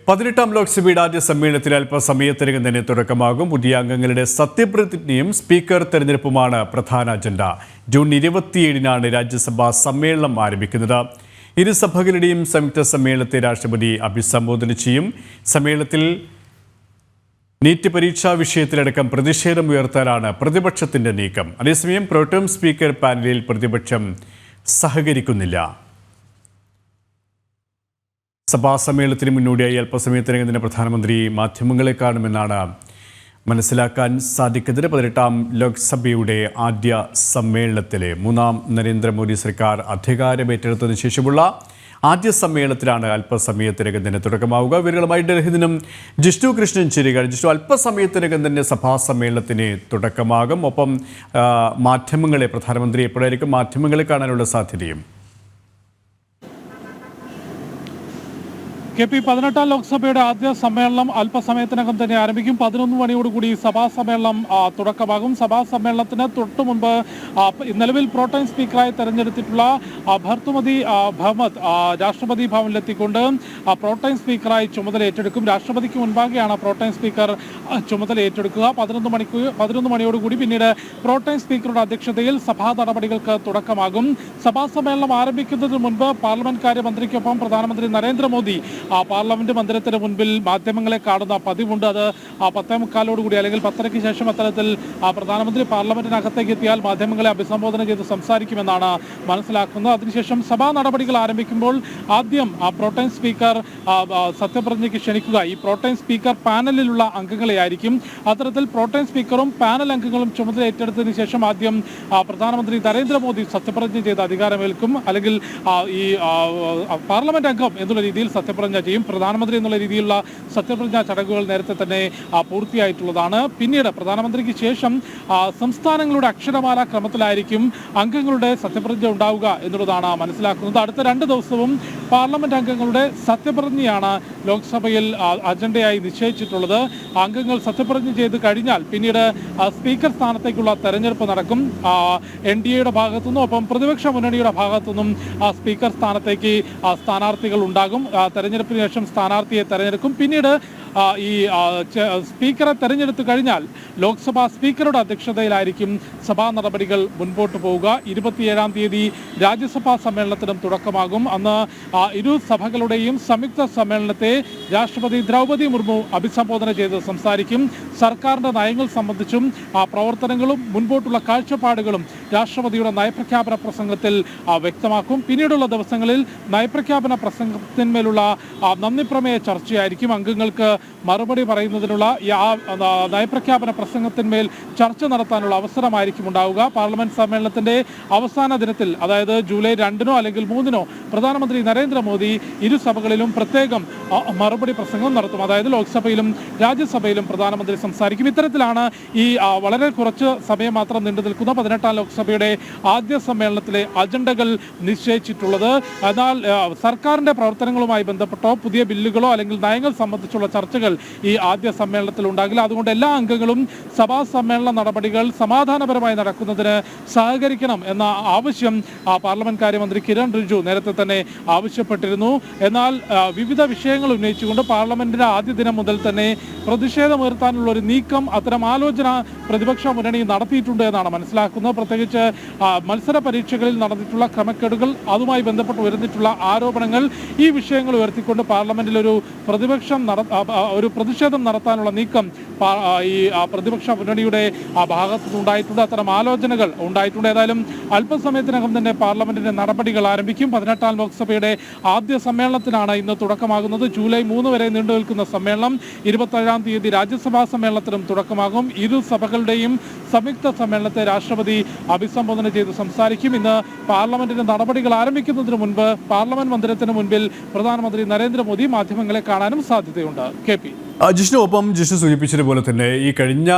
18ാം ലോക്സഭയുടെ ആദ്യ സമ്മേളനത്തിൽ അല്പസമയത്തിനകം തന്നെ തുടക്കമാകും. പുതിയ അംഗങ്ങളുടെ സത്യപ്രതിജ്ഞയും സ്പീക്കർ തെരഞ്ഞെടുപ്പുമാണ് പ്രധാന അജണ്ട. ജൂൺ 27-നാണ് രാജ്യസഭാ സമ്മേളനം ആരംഭിക്കുന്നത്. ഇരു സഭകളുടെയും സംയുക്ത സമ്മേളനത്തെ രാഷ്ട്രപതി അഭിസംബോധന ചെയ്യും. സമ്മേളനത്തിൽ നീറ്റ് പരീക്ഷാ വിഷയത്തിലടക്കം പ്രതിഷേധമുയർത്താനാണ് പ്രതിപക്ഷത്തിന്റെ നീക്കം. അതേസമയം പ്രോട്ടേം സ്പീക്കർ പാനലിൽ പ്രതിപക്ഷം സഹകരിക്കുന്നില്ല. സഭാ സമ്മേളനത്തിന് മുന്നോടിയായി അല്പസമയത്തിനകം തന്നെ പ്രധാനമന്ത്രി മാധ്യമങ്ങളെ കാണുമെന്നാണ് മനസ്സിലാക്കാൻ സാധിക്കുന്നത്. 18ാം ലോക്സഭയുടെ ആദ്യ സമ്മേളനത്തിലെ മൂന്നാം നരേന്ദ്രമോദി സർക്കാർ അധികാരമേറ്റെടുത്തതിനു ശേഷമുള്ള ആദ്യ സമ്മേളനത്തിലാണ് അല്പസമയത്തിനകം തന്നെ തുടക്കമാവുക. ഇവരുമായി ഡൽഹിയിൽ നിന്നും ജിഷ്ണു കൃഷ്ണൻ ചേരുകയാണ്. ജിഷ്ണു, അല്പസമയത്തിനകം തന്നെ സഭാ സമ്മേളനത്തിന് തുടക്കമാകും. ഒപ്പം മാധ്യമങ്ങളെ പ്രധാനമന്ത്രി എപ്പോഴായിരിക്കും മാധ്യമങ്ങളെ കാണാനുള്ള സാധ്യതയും? കെ പി 18ാം ലോക്സഭയുടെ ആദ്യ സമ്മേളനം അല്പസമയത്തിനകം തന്നെ ആരംഭിക്കും. 11 മണിയോടുകൂടി സഭാ സമ്മേളനം തുടക്കമാകും. സഭാ സമ്മേളനത്തിന് തൊട്ടു മുൻപ് നിലവിൽ പ്രോട്ടേം സ്പീക്കറായി തെരഞ്ഞെടുത്തിട്ടുള്ള ഭർത്തുമതി ഭവത് രാഷ്ട്രപതി ഭവനിലെത്തിക്കൊണ്ട് പ്രോട്ടേം സ്പീക്കറായി ചുമതല ഏറ്റെടുക്കും. രാഷ്ട്രപതിക്ക് മുൻപാകെയാണ് പ്രോട്ടേം സ്പീക്കർ ചുമതല ഏറ്റെടുക്കുക. 11 മണിയോടുകൂടി പിന്നീട് പ്രോട്ടേം സ്പീക്കറുടെ അധ്യക്ഷതയിൽ സഭാ നടപടികൾക്ക് തുടക്കമാകും. സഭാ സമ്മേളനം ആരംഭിക്കുന്നതിന് മുൻപ് പാർലമെന്റ് കാര്യമന്ത്രിക്കൊപ്പം പ്രധാനമന്ത്രി നരേന്ദ്രമോദി പാർലമെന്റ് മന്ദിരത്തിന് മുൻപിൽ മാധ്യമങ്ങളെ കാണുന്ന പതിവുണ്ട്. അത് 10:45 അല്ലെങ്കിൽ 10:30 ശേഷം അത്തരത്തിൽ പ്രധാനമന്ത്രി പാർലമെന്റിനകത്തേക്ക് എത്തിയാൽ മാധ്യമങ്ങളെ അഭിസംബോധന ചെയ്ത് സംസാരിക്കുമെന്നാണ് മനസ്സിലാക്കുന്നത്. അതിനുശേഷം സഭാ നടപടികൾ ആരംഭിക്കുമ്പോൾ ആദ്യം പ്രോട്ടേം സ്പീക്കർ സത്യപ്രതിജ്ഞയ്ക്ക് ക്ഷണിക്കുക ഈ പ്രോട്ടേം സ്പീക്കർ പാനലിലുള്ള അംഗങ്ങളെ ആയിരിക്കും. അത്തരത്തിൽ പ്രോട്ടേം സ്പീക്കറും പാനൽ അംഗങ്ങളും ചുമതല ഏറ്റെടുത്തതിന് ശേഷം ആദ്യം പ്രധാനമന്ത്രി നരേന്ദ്രമോദി സത്യപ്രതിജ്ഞ ചെയ്ത് അധികാരമേൽക്കും. അല്ലെങ്കിൽ ഈ പാർലമെന്റ് അംഗം എന്നുള്ള രീതിയിൽ സത്യപ്രതിജ്ഞ ചെയ്യും. പ്രധാനമന്ത്രി എന്നുള്ള രീതിയിലുള്ള സത്യപ്രതിജ്ഞാ ചടങ്ങുകൾ നേരത്തെ തന്നെ പൂർത്തിയായിട്ടുള്ളതാണ്. പിന്നീട് പ്രധാനമന്ത്രിക്ക് ശേഷം സംസ്ഥാനങ്ങളുടെ അക്ഷരമാല ക്രമത്തിലായിരിക്കും അംഗങ്ങളുടെ സത്യപ്രതിജ്ഞ ഉണ്ടാവുക എന്നുള്ളതാണ് മനസ്സിലാക്കുന്നത്. അടുത്ത 2 ദിവസവും പാർലമെന്റ് അംഗങ്ങളുടെ സത്യപ്രതിജ്ഞയാണ് ലോക്സഭയിൽ അജണ്ടയായി നിശ്ചയിച്ചിട്ടുള്ളത്. അംഗങ്ങൾ സത്യപ്രതിജ്ഞ ചെയ്ത് കഴിഞ്ഞാൽ പിന്നീട് സ്പീക്കർ സ്ഥാനത്തേക്കുള്ള തെരഞ്ഞെടുപ്പ് നടക്കും. NDAയുടെ ഭാഗത്തുനിന്നും ഒപ്പം പ്രതിപക്ഷ മുന്നണിയുടെ ഭാഗത്തുനിന്നും സ്പീക്കർ സ്ഥാനത്തേക്ക് സ്ഥാനാർത്ഥികൾ ഉണ്ടാകും. തെരഞ്ഞെടുപ്പിന് ശേഷം സ്ഥാനാർത്ഥിയെ തെരഞ്ഞെടുക്കും. പിന്നീട് ഈ സ്പീക്കറെ തെരഞ്ഞെടുത്തു കഴിഞ്ഞാൽ ലോക്സഭാ സ്പീക്കറുടെ അധ്യക്ഷതയിലായിരിക്കും സഭാ നടപടികൾ മുൻപോട്ട് പോവുക. 27-ാം തീയതി രാജ്യസഭാ സമ്മേളനത്തിനും തുടക്കമാകും. അന്ന് ഇരു സഭകളുടെയും സംയുക്ത സമ്മേളനത്തെ രാഷ്ട്രപതി ദ്രൗപദി മുർമു അഭിസംബോധന ചെയ്ത് സംസാരിക്കും. സർക്കാരിൻ്റെ നയങ്ങൾ സംബന്ധിച്ചും പ്രവർത്തനങ്ങളും മുൻപോട്ടുള്ള കാഴ്ചപ്പാടുകളും രാഷ്ട്രപതിയുടെ നയപ്രഖ്യാപന പ്രസംഗത്തിൽ വ്യക്തമാക്കും. പിന്നീടുള്ള ദിവസങ്ങളിൽ നയപ്രഖ്യാപന പ്രസംഗത്തിന്മേലുള്ള നന്ദിപ്രമേയ ചർച്ചയായിരിക്കും. അംഗങ്ങൾക്ക് മറുപടി പറയുന്നതിനുള്ള നയപ്രഖ്യാപന പ്രസംഗത്തിന്മേൽ ചർച്ച നടത്താനുള്ള അവസരമായിരിക്കും ഉണ്ടാവുക. പാർലമെന്റ് സമ്മേളനത്തിന്റെ അവസാന ദിനത്തിൽ, അതായത് ജൂലൈ 2-നോ അല്ലെങ്കിൽ 3-നോ പ്രധാനമന്ത്രി നരേന്ദ്രമോദി ഇരു സഭകളിലും പ്രത്യേകം മറുപടി പ്രസംഗം നടത്തും. അതായത് ലോക്സഭയിലും രാജ്യസഭയിലും പ്രധാനമന്ത്രി സംസാരിക്കും. ഇത്തരത്തിലാണ് ഈ വളരെ കുറച്ച് സമയം മാത്രം നീണ്ടു നിൽക്കുന്ന 18ാം ലോക്സഭയുടെ ആദ്യ സമ്മേളനത്തിലെ അജണ്ടകൾ നിശ്ചയിച്ചിട്ടുള്ളത്. എന്നാൽ സർക്കാരിന്റെ പ്രവർത്തനങ്ങളുമായി ബന്ധപ്പെട്ടോ പുതിയ ബില്ലുകളോ അല്ലെങ്കിൽ നയങ്ങൾ സംബന്ധിച്ചുള്ള ചർച്ചകൾ ഈ ആദ്യ സമ്മേളനത്തിൽ ഉണ്ടാകില്ല. അതുകൊണ്ട് എല്ലാ അംഗങ്ങളും സഭാ സമ്മേളന നടപടികൾ സമാധാനപരമായി നടക്കുന്നതിന് സഹകരിക്കണം എന്ന ആവശ്യം പാർലമെന്റ് കാര്യമന്ത്രി കിരൺ റിജിജു നേരത്തെ തന്നെ ആവശ്യപ്പെട്ടിരുന്നു. എന്നാൽ വിവിധ വിഷയങ്ങൾ ഉന്നയിച്ചുകൊണ്ട് പാർലമെന്റിന്റെ ആദ്യ ദിനം മുതൽ തന്നെ പ്രതിഷേധമുയർത്താനുള്ള ഒരു നീക്കം, അത്തരം ആലോചന പ്രതിപക്ഷ മുന്നണി നടത്തിയിട്ടുണ്ട് എന്നാണ് മനസ്സിലാക്കുന്നത്. പ്രത്യേകിച്ച് മത്സര പരീക്ഷകളിൽ നടന്നിട്ടുള്ള ക്രമക്കേടുകൾ, അതുമായി ബന്ധപ്പെട്ട് ഉയർന്നിട്ടുള്ള ആരോപണങ്ങൾ, ഈ വിഷയങ്ങൾ ഉയർത്തിക്കൊണ്ട് പാർലമെന്റിൽ ഒരു പ്രതിഷേധം നടത്താനുള്ള നീക്കം ഈ പ്രതിപക്ഷ മുന്നണിയുടെ ഭാഗത്തുനിന്നുണ്ടായിട്ടുണ്ട്. അത്തരം ആലോചനകൾ ഉണ്ടായിട്ടുണ്ട്. ഏതായാലും അല്പസമയത്തിനകം തന്നെ പാർലമെന്റിന്റെ നടപടികൾ ആരംഭിക്കും. 18ാം ലോക്സഭയുടെ ആദ്യ സമ്മേളനത്തിനാണ് ഇന്ന് തുടക്കമാകുന്നത്. ജൂലൈ 3 വരെ നീണ്ടു നിൽക്കുന്ന സമ്മേളനം. 27-ാം തീയതി രാജ്യസഭാ സമ്മേളനത്തിനും തുടക്കമാകും. ഇരു സഭകളുടെയും സംയുക്ത സമ്മേളനത്തെ രാഷ്ട്രപതി അഭിസംബോധന ചെയ്ത് സംസാരിക്കും. ഇന്ന് പാർലമെന്റിന്റെ നടപടികൾ ആരംഭിക്കുന്നതിന് മുൻപ് പാർലമെന്റ് മന്ദിരത്തിന് മുൻപിൽ പ്രധാനമന്ത്രി നരേന്ദ്രമോദി മാധ്യമങ്ങളെ കാണാനും സാധ്യതയുണ്ട്. കെ പി ജിഷ്ണു, ഒപ്പം ജിഷ്ണു സൂചിപ്പിച്ചതുപോലെ തന്നെ ഈ കഴിഞ്ഞ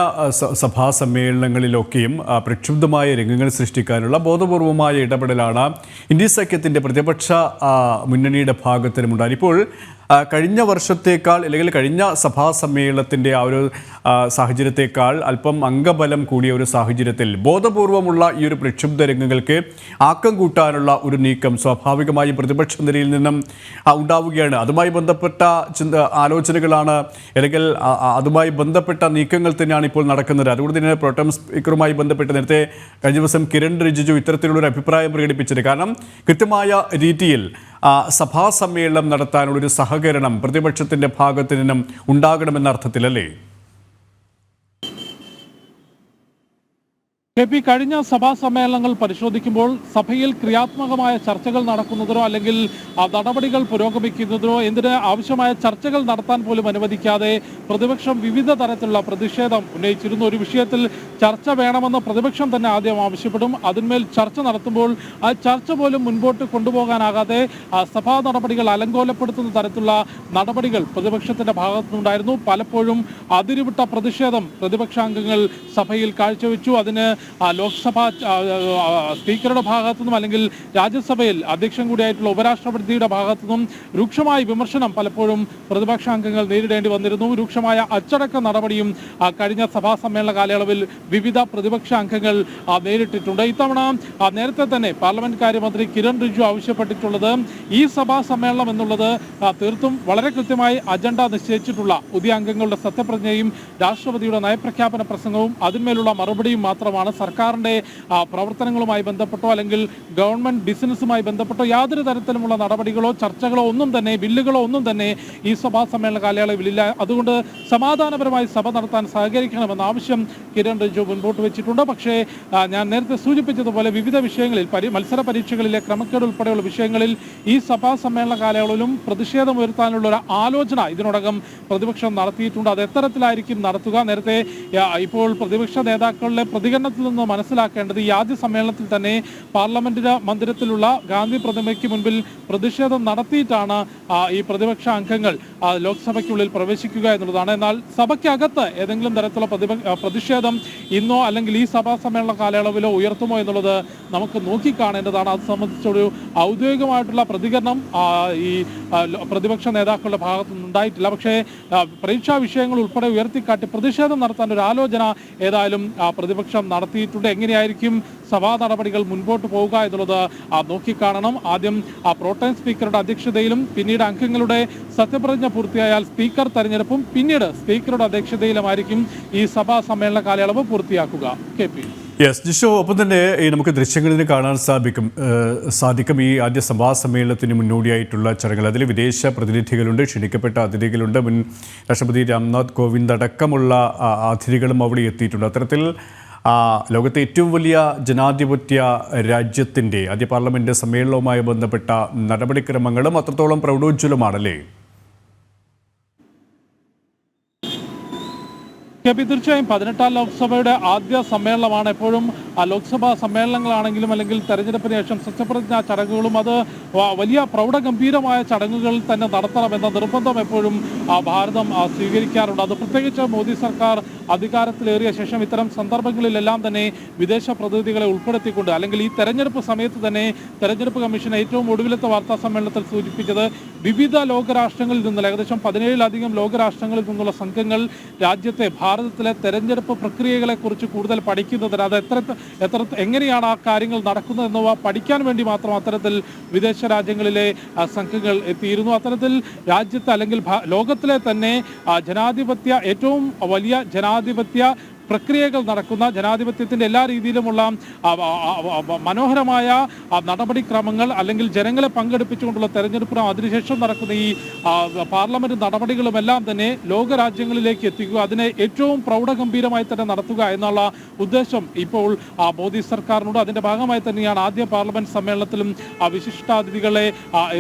സഭാ സമ്മേളനങ്ങളിലൊക്കെയും പ്രക്ഷുബ്ധമായ രംഗങ്ങൾ സൃഷ്ടിക്കാനുള്ള ബോധപൂർവമായ ഇടപെടലാണ് ഇന്ത്യ സഖ്യത്തിൻ്റെ പ്രതിപക്ഷ മുന്നണിയുടെ ഭാഗത്തിനുമുണ്ടായി. ഇപ്പോൾ കഴിഞ്ഞ വർഷത്തേക്കാൾ അല്ലെങ്കിൽ കഴിഞ്ഞ സഭാ സമ്മേളനത്തിൻ്റെ ആ ഒരു സാഹചര്യത്തേക്കാൾ അല്പം അംഗബലം കൂടിയ ഒരു സാഹചര്യത്തിൽ ബോധപൂർവമുള്ള ഈ ഒരു പ്രക്ഷുബ്ധ രംഗങ്ങൾക്ക് ആക്കം കൂട്ടാനുള്ള ഒരു നീക്കം സ്വാഭാവികമായും പ്രതിപക്ഷ നിരയിൽ നിന്നും ഉണ്ടാവുകയാണ്. അതുമായി ബന്ധപ്പെട്ട ആലോചനകളാണ് അല്ലെങ്കിൽ അതുമായി ബന്ധപ്പെട്ട നീക്കങ്ങൾ തന്നെയാണ് ഇപ്പോൾ നടക്കുന്നത്. അതുകൊണ്ട് തന്നെ പ്രോട്ടം സ്പീക്കറുമായി ബന്ധപ്പെട്ട് നേരത്തെ കഴിഞ്ഞ ദിവസം കിരൺ റിജിജു ഇത്തരത്തിലുള്ളൊരു അഭിപ്രായം പ്രകടിപ്പിച്ചത്. കാരണം കൃത്യമായ രീതിയിൽ സഭാ സമ്മേളനം നടത്താനുള്ളൊരു സഹകരണം പ്രതിപക്ഷത്തിൻ്റെ ഭാഗത്തു നിന്നും ഉണ്ടാകണമെന്ന അർത്ഥത്തിലല്ലേ? കെ.പി. കഴിഞ്ഞ സഭാ സമ്മേളനങ്ങൾ പരിശോധിക്കുമ്പോൾ സഭയിൽ ക്രിയാത്മകമായ ചർച്ചകൾ നടക്കുന്നതിനോ അല്ലെങ്കിൽ നടപടികൾ പുരോഗമിക്കുന്നതിനോ എന്തിന് ആവശ്യമായ ചർച്ചകൾ നടത്താൻ പോലും അനുവദിക്കാതെ പ്രതിപക്ഷം വിവിധ തരത്തിലുള്ള പ്രതിഷേധം ഉന്നയിച്ചിരുന്നു. ഒരു വിഷയത്തിൽ ചർച്ച വേണമെന്ന് പ്രതിപക്ഷം തന്നെ ആദ്യം ആവശ്യപ്പെടും. അതിന്മേൽ ചർച്ച നടത്തുമ്പോൾ ആ ചർച്ച പോലും മുൻപോട്ട് കൊണ്ടുപോകാനാകാതെ സഭാ നടപടികൾ അലങ്കോലപ്പെടുത്തുന്ന തരത്തിലുള്ള നടപടികൾ പ്രതിപക്ഷത്തിന്റെ ഭാഗത്തുനിന്നുണ്ടായിരുന്നു. പലപ്പോഴും അതിരുവിട്ട പ്രതിഷേധം പ്രതിപക്ഷാംഗങ്ങൾ സഭയിൽ കാഴ്ചവെച്ചു. അതിന് ലോക്സഭ സ്പീക്കറുടെ ഭാഗത്തുനിന്നും അല്ലെങ്കിൽ രാജ്യസഭയിൽ അധ്യക്ഷൻ കൂടിയായിട്ടുള്ള ഉപരാഷ്ട്രപതിയുടെ ഭാഗത്തുനിന്നും രൂക്ഷമായ വിമർശനം പലപ്പോഴും പ്രതിപക്ഷാംഗങ്ങൾ നേരിടേണ്ടി വന്നിരുന്നു. രൂക്ഷമായ അച്ചടക്ക നടപടിയും കഴിഞ്ഞ സഭാ സമ്മേളന കാലയളവിൽ വിവിധ പ്രതിപക്ഷ അംഗങ്ങൾ നേരിട്ടിട്ടുണ്ട്. ഇത്തവണ നേരത്തെ തന്നെ പാർലമെന്റ് കാര്യമന്ത്രി കിരൺ റിജിജു ആവശ്യപ്പെട്ടിട്ടുള്ളത് ഈ സഭാ സമ്മേളനം എന്നുള്ളത് തീർത്തും വളരെ കൃത്യമായി അജണ്ട നിശ്ചയിച്ചിട്ടുള്ള പുതിയ അംഗങ്ങളുടെ സത്യപ്രതിജ്ഞയും രാഷ്ട്രപതിയുടെ നയപ്രഖ്യാപന പ്രസംഗവും അതിന്മേലുള്ള മറുപടിയും മാത്രമാണ്. സർക്കാരിൻ്റെ പ്രവർത്തനങ്ങളുമായി ബന്ധപ്പെട്ടോ അല്ലെങ്കിൽ ഗവൺമെന്റ് ബിസിനസ്സുമായി ബന്ധപ്പെട്ടോ യാതൊരു തരത്തിലുമുള്ള നടപടികളോ ചർച്ചകളോ ഒന്നും തന്നെ ബില്ലുകളോ ഒന്നും തന്നെ ഈ സഭാ സമ്മേളന കാലയളവിലില്ല. അതുകൊണ്ട് സമാധാനപരമായി സഭ നടത്താൻ സഹകരിക്കണമെന്ന ആവശ്യം കിരൺ റിജിജു മുൻപോട്ട് വെച്ചിട്ടുണ്ട്. പക്ഷേ ഞാൻ നേരത്തെ സൂചിപ്പിച്ചതുപോലെ വിവിധ വിഷയങ്ങളിൽ മത്സര പരീക്ഷകളിലെ ക്രമക്കേട് ഉൾപ്പെടെയുള്ള വിഷയങ്ങളിൽ ഈ സഭാ സമ്മേളന കാലയളവിലും പ്രതിഷേധമുയർത്താനുള്ള ഒരു ആലോചന ഇതിനോടകം പ്രതിപക്ഷം നടത്തിയിട്ടുണ്ട്. അത് എത്തരത്തിലായിരിക്കും നടത്തുക? നേരത്തെ ഇപ്പോൾ പ്രതിപക്ഷ നേതാക്കളുടെ പ്രതികരണത്തിൽ നിന്ന് മനസ്സിലാക്കേണ്ടത് ഈ ആദ്യ സമ്മേളനത്തിൽ തന്നെ പാർലമെന്റ് മന്ദിരത്തിലുള്ള ഗാന്ധി പ്രതിമയ്ക്ക് മുൻപിൽ പ്രതിഷേധം നടത്തിയിട്ടാണ് ഈ പ്രതിപക്ഷ അംഗങ്ങൾ ലോക്സഭയ്ക്കുള്ളിൽ പ്രവേശിക്കുക എന്നുള്ളതാണ്. എന്നാൽ സഭയ്ക്കകത്ത് ഏതെങ്കിലും തരത്തിലുള്ള പ്രതിഷേധം ഇന്നോ അല്ലെങ്കിൽ ഈ സഭാ സമ്മേളന കാലയളവിലോ ഉയർത്തുമോ എന്നുള്ളത് നമുക്ക് നോക്കിക്കാണേണ്ടതാണ്. അത് സംബന്ധിച്ചൊരു ഔദ്യോഗികമായിട്ടുള്ള പ്രതികരണം ഈ പ്രതിപക്ഷ നേതാക്കളുടെ ഭാഗത്തുനിന്ന് ഉണ്ടായിട്ടില്ല. പക്ഷേ പരീക്ഷാ വിഷയങ്ങൾ ഉൾപ്പെടെ ഉയർത്തിക്കാട്ടി പ്രതിഷേധം നടത്താൻ ഒരു ആലോചന ഏതായാലും പ്രതിപക്ഷം നടത്തിയിട്ടുണ്ട്. എങ്ങനെയായിരിക്കും സഭാ നടപടികൾ മുൻപോട്ട് പോവുക എന്നുള്ളത് നോക്കിക്കാണണം. ആദ്യം പ്രോട്ടം സ്പീക്കറുടെ അധ്യക്ഷതയിലും പിന്നീട് അംഗങ്ങളുടെ സത്യപ്രതിജ്ഞ പൂർത്തിയായാൽ സ്പീക്കർ തെരഞ്ഞെടുപ്പും പിന്നീട് സ്പീക്കറുടെ അധ്യക്ഷതയിലുമായിരിക്കും ഈ സഭാ സമ്മേളന കാലയളവ് പൂർത്തിയാക്കുക. കെ.പി. യെസ് ജിഷോ, ഒപ്പം തന്നെ നമുക്ക് ദൃശ്യങ്ങളിൽ കാണാൻ സാധിക്കും ഈ ആദ്യ സഭാ സമ്മേളനത്തിന് മുന്നോടിയായിട്ടുള്ള ചടങ്ങുകൾ. അതിൽ വിദേശ പ്രതിനിധികളുണ്ട്, ക്ഷണിക്കപ്പെട്ട അതിഥികളുണ്ട്, മുൻ രാഷ്ട്രപതി രാംനാഥ് കോവിന്ദ് അടക്കമുള്ള അതിഥികളും അവിടെ എത്തിയിട്ടുണ്ട്. അത്തരത്തിൽ ലോകത്തെ ഏറ്റവും വലിയ ജനാധിപത്യ രാജ്യത്തിൻ്റെ ആദ്യ പാർലമെൻറ്റ് സമ്മേളനവുമായി ബന്ധപ്പെട്ട നടപടിക്രമങ്ങളും അത്രത്തോളം പ്രൗഢോജ്വലമാണല്ലേ? കെ.പി. തീർച്ചയായും 18ാം ലോക്സഭയുടെ ആദ്യ സമ്മേളനമാണ്. എപ്പോഴും ലോക്സഭാ സമ്മേളനങ്ങളാണെങ്കിലും അല്ലെങ്കിൽ തെരഞ്ഞെടുപ്പിന് ശേഷം സത്യപ്രതിജ്ഞാ ചടങ്ങുകളും അത് വലിയ പ്രൗഢഗംഭീരമായ ചടങ്ങുകൾ തന്നെ നടത്തണമെന്ന നിർബന്ധം എപ്പോഴും ഭാരതം സ്വീകരിക്കാറുണ്ട്. അത് പ്രത്യേകിച്ച് മോദി സർക്കാർ അധികാരത്തിലേറിയ ശേഷം ഇത്തരം സന്ദർഭങ്ങളിലെല്ലാം തന്നെ വിദേശ പ്രതിനിധികളെ ഉൾപ്പെടുത്തിക്കൊണ്ട് അല്ലെങ്കിൽ ഈ തെരഞ്ഞെടുപ്പ് സമയത്ത് തന്നെ തെരഞ്ഞെടുപ്പ് കമ്മീഷൻ ഏറ്റവും ഒടുവിലത്തെ വാർത്താ സമ്മേളനത്തിൽ സൂചിപ്പിച്ചത് വിവിധ ലോകരാഷ്ട്രങ്ങളിൽ നിന്നുള്ള ഏകദേശം 17ലധികം ലോകരാഷ്ട്രങ്ങളിൽ നിന്നുള്ള സംഘങ്ങൾ രാജ്യത്തെ ഭാരതത്തിലെ തെരഞ്ഞെടുപ്പ് പ്രക്രിയകളെക്കുറിച്ച് കൂടുതൽ പഠിക്കുന്നതിന് അത് എങ്ങനെയാണ് ആ കാര്യങ്ങൾ നടക്കുന്നതെന്നവ പഠിക്കാൻ വേണ്ടി മാത്രം അത്തരത്തിൽ വിദേശ രാജ്യങ്ങളിലെ സംഘങ്ങൾ എത്തിയിരുന്നു. അത്തരത്തിൽ രാജ്യത്തെ അല്ലെങ്കിൽ ലോകത്തിലെ തന്നെ ഏറ്റവും വലിയ ജനാധിപത്യ പ്രക്രിയകൾ നടക്കുന്ന ജനാധിപത്യത്തിൻ്റെ എല്ലാ രീതിയിലുമുള്ള മനോഹരമായ നടപടിക്രമങ്ങൾ അല്ലെങ്കിൽ ജനങ്ങളെ പങ്കെടുപ്പിച്ചുകൊണ്ടുള്ള തെരഞ്ഞെടുപ്പിനും അതിനുശേഷം നടക്കുന്ന ഈ പാർലമെന്റ് നടപടികളുമെല്ലാം തന്നെ ലോകരാജ്യങ്ങളിലേക്ക് എത്തിക്കുക, അതിനെ ഏറ്റവും പ്രൗഢഗംഭീരമായി തന്നെ നടത്തുക എന്നുള്ള ഉദ്ദേശം ഇപ്പോൾ മോദി സർക്കാരിനുണ്ട്. അതിൻ്റെ ഭാഗമായി തന്നെയാണ് ആദ്യ പാർലമെന്റ് സമ്മേളനത്തിലും വിശിഷ്ടാതിഥികളെ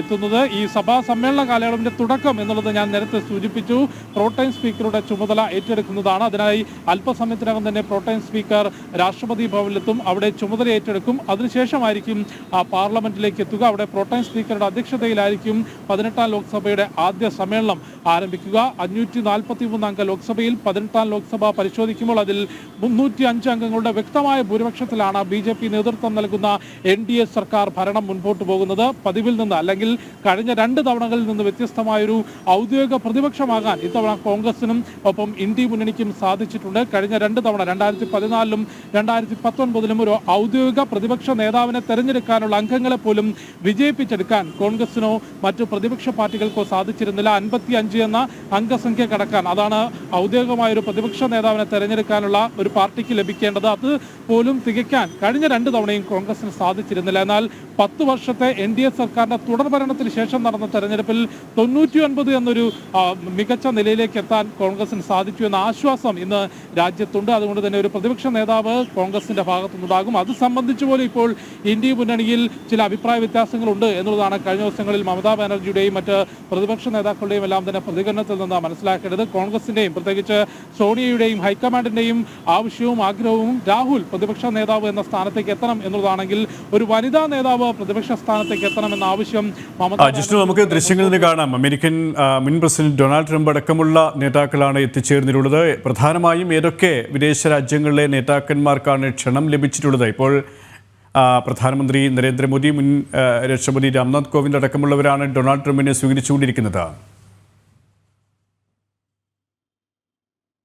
എത്തുന്നത്. ഈ സഭാ സമ്മേളന കാലയളവിൻ്റെ തുടക്കം എന്നുള്ളത് ഞാൻ നേരത്തെ സൂചിപ്പിച്ചു, പ്രോട്ടം സ്പീക്കറുടെ ചുമതല ഏറ്റെടുക്കുന്നതാണ്. അതിനായി അല്പസമയം സമയത്തിനകം തന്നെ പ്രോട്ടൈം സ്പീക്കർ രാഷ്ട്രപതി ഭവനിലെത്തും. അവിടെ ചുമതല ഏറ്റെടുക്കും. അതിനുശേഷമായിരിക്കും പാർലമെന്റിലേക്ക് എത്തുക. അവിടെ പ്രോട്ടൈം സ്പീക്കറുടെ അധ്യക്ഷതയിലായിരിക്കും 18ാം ലോക്സഭയുടെ ആദ്യ സമ്മേളനം ആരംഭിക്കുക. 543 അംഗ ലോക്സഭയിൽ 18ാം ലോക്സഭ പരിശോധിക്കുമ്പോൾ അതിൽ 305 അംഗങ്ങളുടെ വ്യക്തമായ ഭൂരിപക്ഷത്തിലാണ് BJP നേതൃത്വം നൽകുന്ന NDA സർക്കാർ ഭരണം മുൻപോട്ട് പോകുന്നത്. പതിവിൽ നിന്ന് അല്ലെങ്കിൽ കഴിഞ്ഞ 2 തവണകളിൽ നിന്ന് വ്യത്യസ്തമായൊരു ഔദ്യോഗിക പ്രതിപക്ഷമാകാൻ ഇത്തവണ കോൺഗ്രസിനും ഒപ്പം ഇന്ത്യ മുന്നണിക്കും സാധിച്ചിട്ടുണ്ട്. കഴിഞ്ഞ 2 തവണ 2014ലും 2019ലും ഒരു ഔദ്യോഗിക പ്രതിപക്ഷ നേതാവിനെ തെരഞ്ഞെടുക്കാനുള്ള അംഗങ്ങളെ പോലും വിജയിപ്പിച്ചെടുക്കാൻ കോൺഗ്രസിനോ മറ്റു പ്രതിപക്ഷ പാർട്ടികൾക്കോ സാധിച്ചിരുന്നില്ല. 55 എന്ന അംഗസംഖ്യ കടക്കാൻ, അതാണ് ഔദ്യോഗികമായൊരു പ്രതിപക്ഷ നേതാവിനെ തെരഞ്ഞെടുക്കാനുള്ള ഒരു പാർട്ടിക്ക് ലഭിക്കേണ്ടത്. അത് പോലും തികയ്ക്കാൻ കഴിഞ്ഞ 2 തവണയും കോൺഗ്രസിന് സാധിച്ചിരുന്നില്ല. എന്നാൽ 10 വർഷത്തെ NDA സർക്കാരിന്റെ തുടർ ഭരണത്തിന് ശേഷം നടന്ന തെരഞ്ഞെടുപ്പിൽ 99 എന്നൊരു മികച്ച നിലയിലേക്ക് എത്താൻ കോൺഗ്രസിന് സാധിച്ചു എന്ന ആശ്വാസം ഇന്ന് രാജ്യത്തുണ്ട്. അതുകൊണ്ട് തന്നെ ഒരു പ്രതിപക്ഷ നേതാവ് കോൺഗ്രസിന്റെ ഭാഗത്തുനിന്നുണ്ടാകും. അത് സംബന്ധിച്ച് പോലും ഇപ്പോൾ ഇന്ത്യ മുന്നണിയിൽ ചില അഭിപ്രായ വ്യത്യാസങ്ങളുണ്ട് എന്നുള്ളതാണ് കഴിഞ്ഞ ദിവസങ്ങളിൽ മമതാ ബാനർജിയുടെയും മറ്റ് പ്രതിപക്ഷ നേതാക്കളുടെയും എല്ലാം തന്നെ പ്രതികരണത്തിൽ നിന്ന് മനസ്സിലാക്കേണ്ടത്. കോൺഗ്രസിന്റെയും പ്രത്യേകിച്ച് സോണിയയുടെയും ഹൈക്കമാൻഡിന്റെയും ആവശ്യവും ആഗ്രഹവും രാഹുൽ പ്രതിപക്ഷ നേതാവ് എന്ന സ്ഥാനത്തേക്ക് എത്തണം എന്നുള്ളതാണെങ്കിൽ ഒരു വനിതാ നേതാവ് പ്രതിപക്ഷ സ്ഥാനത്തേക്ക് എത്തണമെന്ന ആവശ്യം ജിഷ്ണു, നമുക്ക് ദൃശ്യങ്ങളിൽ നിന്ന് കാണാം. അമേരിക്കൻ മുൻ പ്രസിഡന്റ് ഡൊണാൾഡ് ട്രംപ് അടക്കമുള്ള നേതാക്കളാണ് എത്തിച്ചേർന്നിട്ടുള്ളത്. പ്രധാനമായും ഏതൊക്കെ വിദേശ രാജ്യങ്ങളിലെ നേതാക്കന്മാർക്കാണ് ക്ഷണം ലഭിച്ചിട്ടുള്ളത്? ഇപ്പോൾ പ്രധാനമന്ത്രി നരേന്ദ്രമോദി, മുൻ രാഷ്ട്രപതി രാംനാഥ് കോവിന്ദ് അടക്കമുള്ളവരാണ് ഡൊണാൾഡ് ട്രംപിനെ സ്വീകരിച്ചുകൊണ്ടിരിക്കുന്നത്.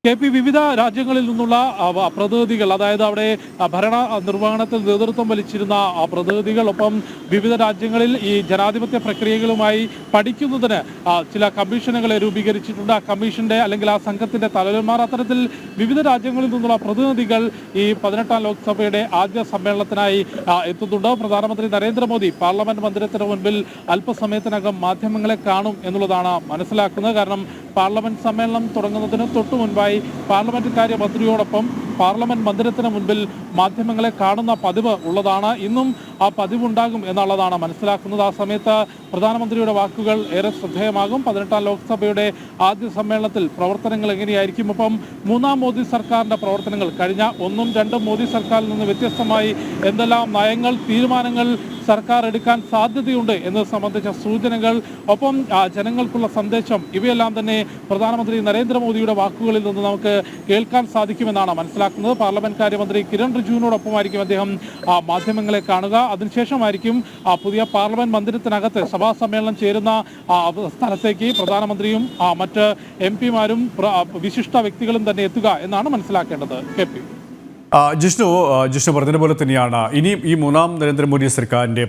KP വിവിധ രാജ്യങ്ങളിൽ നിന്നുള്ള പ്രതിനിധികൾ, അതായത് അവിടെ ഭരണ നിർവഹണത്തിൽ നേതൃത്വം വലിച്ചിരുന്ന പ്രതിനിധികൾ, ഒപ്പം വിവിധ രാജ്യങ്ങളിൽ ഈ ജനാധിപത്യ പ്രക്രിയകളുമായി പഠിക്കുന്നതിന് ചില കമ്മീഷനുകളെ രൂപീകരിച്ചിട്ടുണ്ട്. ആ കമ്മീഷന്റെ അല്ലെങ്കിൽ ആ സംഘത്തിന്റെ തലവന്മാർ, അത്തരത്തിൽ വിവിധ രാജ്യങ്ങളിൽ നിന്നുള്ള പ്രതിനിധികൾ ഈ 18ാം ലോക്സഭയുടെ ആദ്യ സമ്മേളനത്തിനായി എത്തുന്നുണ്ട്. പ്രധാനമന്ത്രി നരേന്ദ്രമോദി പാർലമെന്റ് മന്ദിരത്തിന് മുൻപിൽ അല്പസമയത്തിനകം മാധ്യമങ്ങളെ കാണും എന്നുള്ളതാണ് മനസ്സിലാക്കുന്നത്. കാരണം പാർലമെന്റ് സമ്മേളനം തുടങ്ങുന്നതിന് തൊട്ടു മുൻപായി പാർലമെന്റ് കാര്യ മന്ത്രിയോടൊപ്പം പാർലമെന്റ് മന്ദിരത്തിന് മുൻപിൽ മാധ്യമങ്ങളെ കാണുന്ന പതിവ് ഉള്ളതാണ്. ഇന്നും ആ പതിവുണ്ടാകും എന്നുള്ളതാണ് മനസ്സിലാക്കുന്നത്. ആ സമയത്ത് പ്രധാനമന്ത്രിയുടെ വാക്കുകൾ ഏറെ ശ്രദ്ധേയമാകും. 18ാം ലോക്സഭയുടെ ആദ്യ സമ്മേളനത്തിൽ പ്രവർത്തനങ്ങൾ എങ്ങനെയായിരിക്കും, ഒപ്പം 3ാം മോദി സർക്കാരിന്റെ പ്രവർത്തനങ്ങൾ, കഴിഞ്ഞ 1ഉം 2ഉം മോദി സർക്കാരിൽ നിന്ന് വ്യത്യസ്തമായി എന്തെല്ലാം നയങ്ങൾ, തീരുമാനങ്ങൾ സർക്കാർ എടുക്കാൻ സാധ്യതയുണ്ട് എന്നത് സംബന്ധിച്ച സൂചനകൾ, ഒപ്പം ജനങ്ങൾക്കുള്ള സന്ദേശം, ഇവയെല്ലാം തന്നെ പ്രധാനമന്ത്രി നരേന്ദ്രമോദിയുടെ വാക്കുകളിൽ നിന്ന് നമുക്ക് കേൾക്കാൻ സാധിക്കുമെന്നാണ് മനസ്സിലാക്കുന്നത്. പാർലമെന്റ് കാര്യമന്ത്രി കിരൺ റിജിജുവിനോടൊപ്പമായിരിക്കും അദ്ദേഹം മാധ്യമങ്ങളെ കാണുക. അതിനുശേഷമായിരിക്കും പുതിയ പാർലമെന്റ് മന്ദിരത്തിനകത്ത് സഭാ സമ്മേളനം ചേരുന്ന സ്ഥലത്തേക്ക് പ്രധാനമന്ത്രിയും മറ്റ് MP-മാരും വിശിഷ്ട വ്യക്തികളും തന്നെ എത്തുക എന്നാണ് മനസ്സിലാക്കേണ്ടത്. KP ജിഷ്ണു പറഞ്ഞതുപോലെ തന്നെയാണ് ഇനിയും ഈ 3ാം നരേന്ദ്രമോദി സർക്കാരിൻ്റെ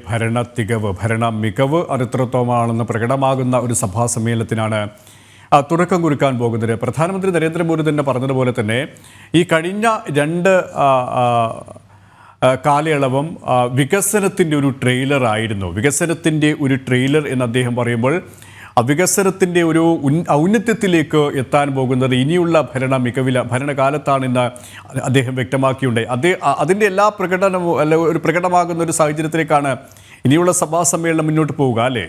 ഭരണ മികവ് അരിത്രത്വമാണെന്ന് പ്രകടമാകുന്ന ഒരു സഭാ സമ്മേളനത്തിനാണ് തുടക്കം കുറിക്കാൻ പോകുന്നത്. പ്രധാനമന്ത്രി നരേന്ദ്രമോദി തന്നെ പറഞ്ഞതുപോലെ തന്നെ ഈ കഴിഞ്ഞ 2 കാലയളവും വികസനത്തിൻ്റെ ഒരു ട്രെയിലർ ആയിരുന്നു. വികസനത്തിൻ്റെ ഒരു ട്രെയിലർ എന്ന് അദ്ദേഹം പറയുമ്പോൾ വികസനത്തിൻ്റെ ഒരു ഔന്നത്യത്തിലേക്ക് എത്താൻ പോകുന്നത് ഇനിയുള്ള ഭരണകാലത്താണെന്ന് അദ്ദേഹം വ്യക്തമാക്കിയുണ്ട്. അതിൻ്റെ എല്ലാ പ്രകടനവും ഒരു പ്രകടമാകുന്ന ഒരു സാഹചര്യത്തിലേക്കാണ് ഇനിയുള്ള സഭാ സമ്മേളനം മുന്നോട്ട് പോവുക, അല്ലേ?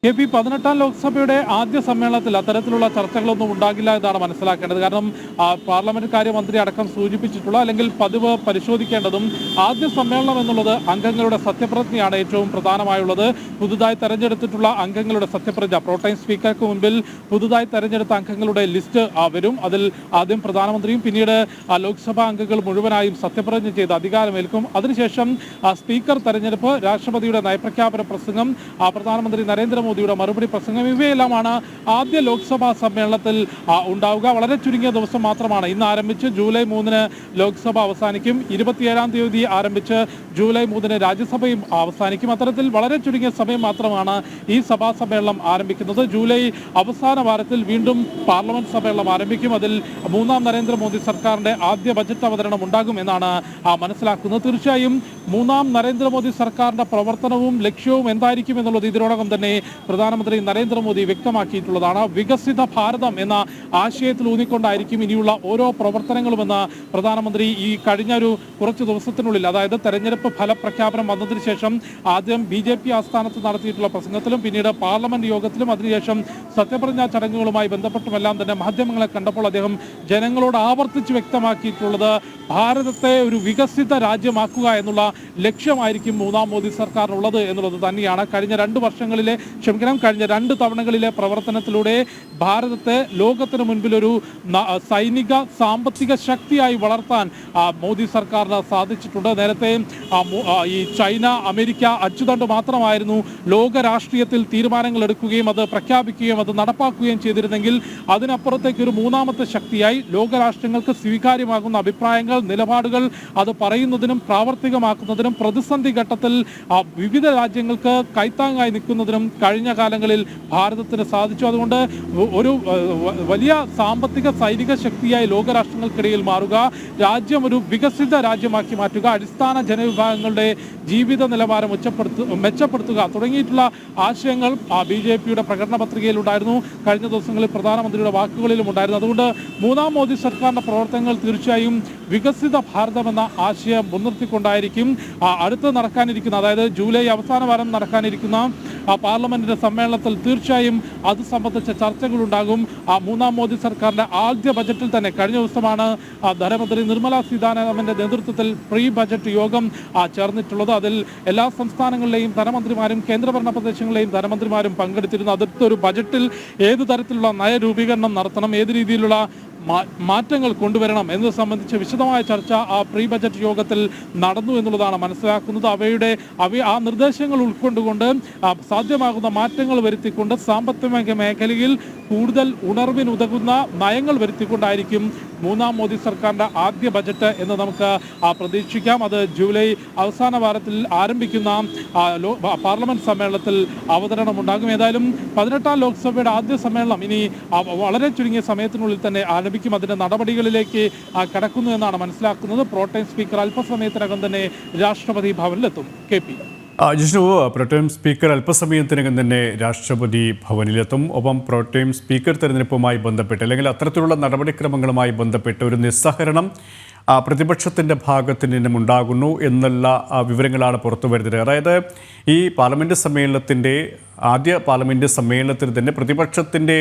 KP 18ാം ലോക്സഭയുടെ ആദ്യ സമ്മേളനത്തിൽ അത്തരത്തിലുള്ള ചർച്ചകളൊന്നും ഉണ്ടാകില്ല എന്നാണ് മനസ്സിലാക്കേണ്ടത്. കാരണം പാർലമെന്റ് കാര്യമന്ത്രി അടക്കം സൂചിപ്പിച്ചിട്ടുള്ള അല്ലെങ്കിൽ പതിവ് പരിശോധിക്കേണ്ടതും ആദ്യ സമ്മേളനം എന്നുള്ളത് അംഗങ്ങളുടെ സത്യപ്രതിജ്ഞയാണ് ഏറ്റവും പ്രധാനമായുള്ളത്. പുതുതായി തെരഞ്ഞെടുത്തിട്ടുള്ള അംഗങ്ങളുടെ സത്യപ്രതിജ്ഞ, പ്രോട്ടൈം സ്പീക്കർക്ക് മുൻപിൽ പുതുതായി തെരഞ്ഞെടുത്ത അംഗങ്ങളുടെ ലിസ്റ്റ് വരും. അതിൽ ആദ്യം പ്രധാനമന്ത്രിയും പിന്നീട് ലോക്സഭാ അംഗങ്ങൾ മുഴുവനായും സത്യപ്രതിജ്ഞ ചെയ്ത് അധികാരമേൽക്കും. അതിനുശേഷം സ്പീക്കർ തെരഞ്ഞെടുപ്പ്, രാഷ്ട്രപതിയുടെ നയപ്രഖ്യാപന പ്രസംഗം, പ്രധാനമന്ത്രി നരേന്ദ്രമോദിയുടെ മറുപടി പ്രസംഗം, ഇവയെല്ലാമാണ് ആദ്യ ലോക്സഭാ സമ്മേളനത്തിൽ ഉണ്ടാവുക. വളരെ ചുരുങ്ങിയ ദിവസം മാത്രമാണ്. ഇന്ന് ആരംഭിച്ച് ജൂലൈ 3-ന് ലോക്സഭ അവസാനിക്കും. 27-ാം തീയതി ആരംഭിച്ച് ജൂലൈ 3-ന് രാജ്യസഭയും അവസാനിക്കും. അത്തരത്തിൽ വളരെ ചുരുങ്ങിയ സമയം മാത്രമാണ് ഈ സഭാ സമ്മേളനം ആരംഭിക്കുന്നത്. ജൂലൈ അവസാന വാരത്തിൽ വീണ്ടും പാർലമെന്റ് സമ്മേളനം ആരംഭിക്കും. അതിൽ 3ാം നരേന്ദ്രമോദി സർക്കാരിന്റെ ആദ്യ ബജറ്റ് അവതരണം ഉണ്ടാകും എന്നാണ് മനസ്സിലാക്കുന്നത്. തീർച്ചയായും 3ാം നരേന്ദ്രമോദി സർക്കാരിന്റെ പ്രവർത്തനവും ലക്ഷ്യവും എന്തായിരിക്കും എന്നുള്ളത് ഇതിനോടകം തന്നെ പ്രധാനമന്ത്രി നരേന്ദ്രമോദി വ്യക്തമാക്കിയിട്ടുള്ളതാണ്. വികസിത ഭാരതം എന്ന ആശയത്തിൽ ഊന്നിക്കൊണ്ടായിരിക്കും ഇനിയുള്ള ഓരോ പ്രവർത്തനങ്ങളുമെന്ന് പ്രധാനമന്ത്രി ഈ കഴിഞ്ഞ കുറച്ച് ദിവസത്തിനുള്ളിൽ, അതായത് തെരഞ്ഞെടുപ്പ് ഫലപ്രഖ്യാപനം വന്നതിന് ശേഷം ആദ്യം BJP ആസ്ഥാനത്ത് നടത്തിയിട്ടുള്ള പ്രസംഗത്തിലും പിന്നീട് പാർലമെന്റ് യോഗത്തിലും അതിനുശേഷം സത്യപ്രതിജ്ഞാ ചടങ്ങുകളുമായി ബന്ധപ്പെട്ടുമെല്ലാം തന്നെ മാധ്യമങ്ങളെ കണ്ടപ്പോൾ അദ്ദേഹം ജനങ്ങളോട് ആവർത്തിച്ച് വ്യക്തമാക്കിയിട്ടുള്ളത് ഭാരതത്തെ ഒരു വികസിത രാജ്യമാക്കുക എന്നുള്ള ലക്ഷ്യമായിരിക്കും മൂന്നാം മോദി സർക്കാരിനുള്ളത് എന്നുള്ളത് തന്നെയാണ്. കഴിഞ്ഞ 2 തവണകളിലെ പ്രവർത്തനത്തിലൂടെ ഭാരതത്തെ ലോകത്തിന് മുൻപിൽ ഒരു സൈനിക സാമ്പത്തിക ശക്തിയായി വളർത്താൻ മോദി സർക്കാരിന് സാധിച്ചിട്ടുണ്ട്. നേരത്തെ ഈ ചൈന, അമേരിക്ക അച്ചുതണ്ട് മാത്രമായിരുന്നു ലോക രാഷ്ട്രീയത്തിൽ തീരുമാനങ്ങൾ എടുക്കുകയും അത് പ്രഖ്യാപിക്കുകയും അത് നടപ്പാക്കുകയും ചെയ്തിരുന്നെങ്കിൽ അതിനപ്പുറത്തേക്ക് ഒരു മൂന്നാമത്തെ ശക്തിയായി ലോകരാഷ്ട്രങ്ങൾക്ക് സ്വീകാര്യമാകുന്ന അഭിപ്രായങ്ങൾ, നിലപാടുകൾ അത് പറയുന്നതിനും പ്രാവർത്തികമാക്കുന്നതിനും പ്രതിസന്ധി ഘട്ടത്തിൽ വിവിധ രാജ്യങ്ങൾക്ക് കൈത്താങ്ങായി നിൽക്കുന്നതിനും കഴിഞ്ഞ കാലങ്ങളിൽ ഭാരതത്തിന് സാധിച്ചു. അതുകൊണ്ട് ഒരു വലിയ സാമ്പത്തിക സൈനിക ശക്തിയായി ലോകരാഷ്ട്രങ്ങൾക്കിടയിൽ മാറുക, രാജ്യം ഒരു വികസിത രാജ്യമാക്കി മാറ്റുക, അടിസ്ഥാന ജനവിഭാഗങ്ങളുടെ ജീവിത നിലവാരം മെച്ചപ്പെടുത്തുക തുടങ്ങിയിട്ടുള്ള ആശയങ്ങൾ BJPയുടെ പ്രകടന പത്രികയിലുണ്ടായിരുന്നു. കഴിഞ്ഞ ദിവസങ്ങളിൽ പ്രധാനമന്ത്രിയുടെ വാക്കുകളിലും ഉണ്ടായിരുന്നു. അതുകൊണ്ട് മൂന്നാം മോദി സർക്കാരിന്റെ പ്രവർത്തനങ്ങൾ തീർച്ചയായും വികസിത ഭാരതം എന്ന ആശയം മുൻനിർത്തിക്കൊണ്ടായിരിക്കും അടുത്ത് നടക്കാനിരിക്കുന്ന, അതായത് ജൂലൈ അവസാന വാരം നടക്കാനിരിക്കുന്ന പാർലമെന്റിന്റെ സമ്മേളനത്തിൽ തീർച്ചയായും അത് സംബന്ധിച്ച ചർച്ചകളുണ്ടാകും. മൂന്നാം മോദി സർക്കാരിന്റെ ആദ്യ ബജറ്റിൽ തന്നെ കഴിഞ്ഞ ദിവസമാണ് ധനമന്ത്രി നിർമ്മല സീതാരാമന്റെ നേതൃത്വത്തിൽ പ്രീ ബജറ്റ് യോഗം ചേർന്നിട്ടുള്ളത്. അതിൽ എല്ലാ സംസ്ഥാനങ്ങളിലെയും ധനമന്ത്രിമാരും കേന്ദ്രഭരണ പ്രദേശങ്ങളിലെയും ധനമന്ത്രിമാരും പങ്കെടുത്തിരുന്നു. അടുത്തൊരു ബജറ്റിൽ ഏത് തരത്തിലുള്ള നയരൂപീകരണം നടത്തണം, ഏത് രീതിയിലുള്ള മാറ്റങ്ങൾ കൊണ്ടുവരണം എന്നത് സംബന്ധിച്ച് വിശദമായ ചർച്ച പ്രീ ബജറ്റ് യോഗത്തിൽ നടന്നു എന്നുള്ളതാണ് മനസ്സിലാക്കുന്നത്. ആ നിർദ്ദേശങ്ങൾ ഉൾക്കൊണ്ടുകൊണ്ട് സാധ്യമാകുന്ന മാറ്റങ്ങൾ വരുത്തിക്കൊണ്ട് സാമ്പത്തിക മേഖലയിൽ കൂടുതൽ ഉണർവിനുതകുന്ന നയങ്ങൾ വരുത്തിക്കൊണ്ടായിരിക്കും മൂന്നാം മോദി സർക്കാരിൻ്റെ ആദ്യ ബജറ്റ് എന്ന് നമുക്ക് പ്രതീക്ഷിക്കാം. അത് ജൂലൈ അവസാന വാരത്തിൽ ആരംഭിക്കുന്ന പാർലമെന്റ് സമ്മേളനത്തിൽ അവതരണമുണ്ടാകും. ഏതായാലും 18ാം ലോക്സഭയുടെ ആദ്യ സമ്മേളനം ഇനി വളരെ ചുരുങ്ങിയ സമയത്തിനുള്ളിൽ തന്നെ ആരംഭിക്കും. അതിന്റെ നടപടികളിലേക്ക് കടക്കുന്നു എന്നാണ് മനസ്സിലാക്കുന്നത്. പ്രോട്ടേം സ്പീക്കർ അല്പസമയത്തിനകം തന്നെ രാഷ്ട്രപതി ഭവനിലെത്തും. KP ജിഷ്ണു, പ്രോട്ടേം സ്പീക്കർ അല്പസമയത്തിനകം തന്നെ രാഷ്ട്രപതി ഭവനിലെത്തും. ഒപ്പം പ്രോട്ടേം സ്പീക്കർ തെരഞ്ഞെടുപ്പുമായി ബന്ധപ്പെട്ട് അല്ലെങ്കിൽ അത്തരത്തിലുള്ള നടപടിക്രമങ്ങളുമായി ബന്ധപ്പെട്ട് ഒരു നിസ്സഹരണം പ്രതിപക്ഷത്തിൻ്റെ ഭാഗത്ത് നിന്നും ഉണ്ടാകുന്നു എന്നുള്ള വിവരങ്ങളാണ് പുറത്തു വരുന്നത്. അതായത് ഈ ആദ്യ പാർലമെൻറ്റ് സമ്മേളനത്തിൽ തന്നെ പ്രതിപക്ഷത്തിൻ്റെ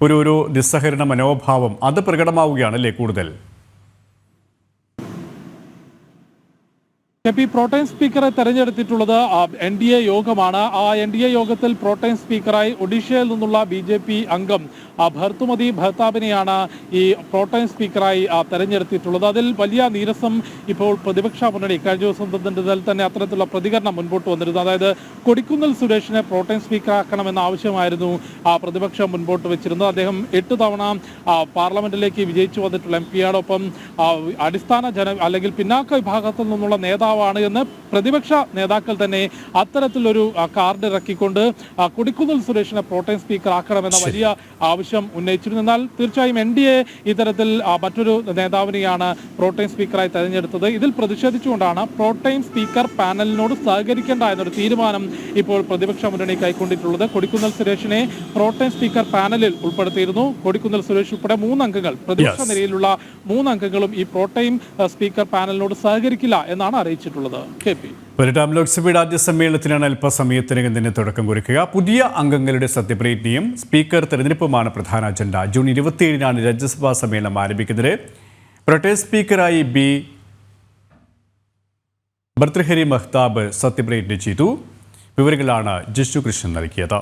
ഒരു നിസ്സഹരണ മനോഭാവം അത് പ്രകടമാവുകയാണല്ലേ കൂടുതൽ? പ്രോട്ടേം സ്പീക്കറെ തെരഞ്ഞെടുത്തിട്ടുള്ളത് NDA യോഗമാണ്. ആ NDA യോഗത്തിൽ പ്രോട്ടേം സ്പീക്കറായി ഒഡീഷയിൽ നിന്നുള്ള BJP അംഗം ഭർത്തുമതി ഭർത്താബിനെയാണ് ഈ പ്രോട്ടേം സ്പീക്കറായി തെരഞ്ഞെടുത്തിട്ടുള്ളത്. അതിൽ വലിയ നീരസം ഇപ്പോൾ പ്രതിപക്ഷ മുന്നണി കഴിഞ്ഞ ദിവസം തന്നെ അത്തരത്തിലുള്ള പ്രതികരണം മുൻപോട്ട് വന്നിരുന്നു. അതായത് കൊടിക്കുന്നിൽ സുരേഷിനെ പ്രോട്ടേം സ്പീക്കറാക്കണമെന്ന ആവശ്യമായിരുന്നു പ്രതിപക്ഷം മുൻപോട്ട് വെച്ചിരുന്നത്. അദ്ദേഹം 8 തവണ പാർലമെന്റിലേക്ക് വിജയിച്ചു വന്നിട്ടുള്ള MP യോടൊപ്പം അടിസ്ഥാന അല്ലെങ്കിൽ പിന്നാക്ക വിഭാഗത്തിൽ നിന്നുള്ള നേതാവാണ് എന്ന് പ്രതിപക്ഷ നേതാക്കൾ തന്നെ അത്തരത്തിലൊരു കാർഡ് ഇറക്കിക്കൊണ്ട് കൊടിക്കുന്നിൽ സുരേഷിനെ പ്രോട്ടേം സ്പീക്കർ ആക്കണമെന്ന വലിയ ആവശ്യം ഉന്നയിച്ചിരുന്നു. എന്നാൽ തീർച്ചയായും NDA ഇത്തരത്തിൽ മറ്റൊരു നേതാവിനെയാണ് പ്രോട്ടേം സ്പീക്കറായി തെരഞ്ഞെടുത്തത്. ഇതിൽ പ്രതിഷേധിച്ചുകൊണ്ടാണ് പ്രോട്ടേം സ്പീക്കർ പാനലിനോട് സഹകരിക്കേണ്ട എന്നൊരു തീരുമാനം ഇപ്പോൾ പ്രതിപക്ഷ മുന്നണി കൈക്കൊണ്ടിട്ടുള്ളത്. കൊടിക്കുന്നിൽ സുരേഷിനെ പ്രോട്ടേം സ്പീക്കർ പാനലിൽ ഉൾപ്പെടുത്തിയിരുന്നു. കൊടിക്കുന്നിൽ സുരേഷ് ഉൾപ്പെടെ 3 അംഗങ്ങൾ, പ്രതിപക്ഷ നിരയിലുള്ള 3 അംഗങ്ങളും ഈ പ്രോട്ടേം സ്പീക്കർ പാനലിനോട് സഹകരിക്കില്ല എന്നാണ് അറിയിച്ചിട്ടുള്ളത്. KP 18ാം ലോക്സഭയുടെ ആദ്യ സമ്മേളനത്തിനാണ് അല്പസമയത്തിനകം തന്നെ തുടക്കം കുറിക്കുക. പുതിയ അംഗങ്ങളുടെ സത്യപ്രതിജ്ഞയും സ്പീക്കർ തെരഞ്ഞെടുപ്പുമാണ് പ്രധാന അജണ്ട. ജൂൺ 27-നാണ് രാജ്യസഭാ സമ്മേളനം ആരംഭിക്കുന്നത്. പ്രോട്ടേം സ്പീക്കറായി ഭർതൃഹരി മഹ്താബ് സത്യപ്രതിജ്ഞ ചെയ്തു. വിവരങ്ങളാണ് ജിഷ്ണു കൃഷ്ണൻ നൽകിയത്.